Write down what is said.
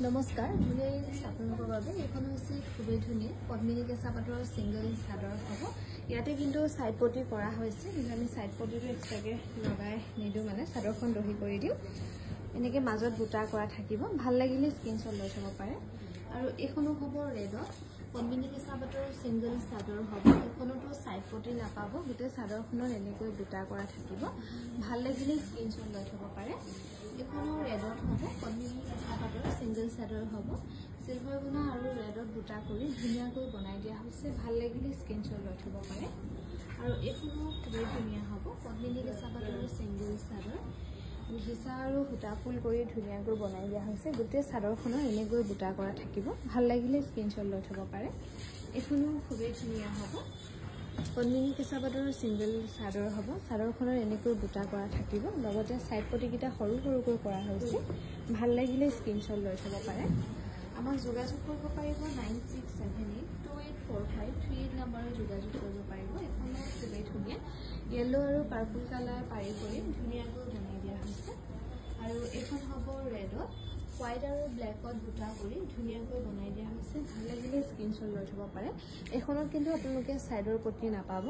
নমস্কাৰ আপোনালোকৰ বাবে এখন হৈছে খুবেই ধুনীয়া পদ্মিনী কেঁচা পাটৰ সিংগল চাদৰ হ'ব ইয়াতে কিন্তু সাইড পটি কৰা হৈছে কিন্তু আমি সাইড পটিটো এক্সট্ৰাকে লগাই নিদো মানে চাদৰখন দহি কৰি দিও এনেকে মাজত বুটা কৰা থাকিব ভাল লাগিলে স্ক্ৰিনশ্বট লৈ থব পাৰে আৰু এখনো হ'ব ৰেডত পদ্মিনী কেঁচা পাটৰ সিংগল চাদৰ হ'ব এখনটো সাইড পটি নাপাব গুটে চাদৰখনৰ এনেকৈ বুটা কৰা থাকিব ভাল লাগিলে স্ক্ৰিনশ্বট লৈ থব পাৰে এখনো ৰেডত হ'ব পদ্মিনী কেঁচা পাটৰ সিংগল চাদৰ হ'ব সিলভাৰ গুণা আৰু ৰেডত বুটা কৰি ধুনীয়াকৈ বনাই দিয়া হৈছে ভাল লাগিলে স্ক্ৰিনশ্বট লৈ থব পাৰে আৰু এখনো খুবেই ধুনীয়া হ'ব পদ্মিনী কেঁচা পাটৰ সিংগল চাদৰ ঘিচা আৰু সূতা ফুল কৰি ধুনীয়াকৈ বনাই দিয়া হৈছে গুটে চাদৰখনৰ এনেকৈ বুটা কৰা থাকিব ভাল লাগিলে স্ক্ৰিনশ্বট লৈ থব পাৰে এখনো খুবেই ধুনীয়া হ'ব পদ্মিনী কেঁচা পাটৰ সিংগল চাদৰ হ'ব চাদৰখনৰ এনেকৈ বুটা কৰা থাকিব লগতে সাইড পটিকিটা সৰু সৰুকৈ কৰা হৈছে ভাল লাগিলে স্ক্ৰিনশ্বট লৈ থব পাৰে আমাক যোগাযোগ কৰিব পাৰিব 9678284538 নম্বৰত যোগাযোগ কৰিব পাৰিব এখনো খুবেই ধুনীয়া ইয়েলো আৰু পাৰ্পল কালাৰ পাৰি কৰি ধুনীয়াকৈ বনাই দিয়া হৈছে আৰু এখন হ'ব ৰেডত হোৱাইট আৰু ব্লেকত বুটা কৰি ধুনীয়াকৈ বনাই দিয়া হৈছে ভাল লাগিলে স্ক্ৰিনশ্বট লৈ থব পাৰে এখনত কিন্তু আপোনালোকে সাইডৰ পটি নাপাব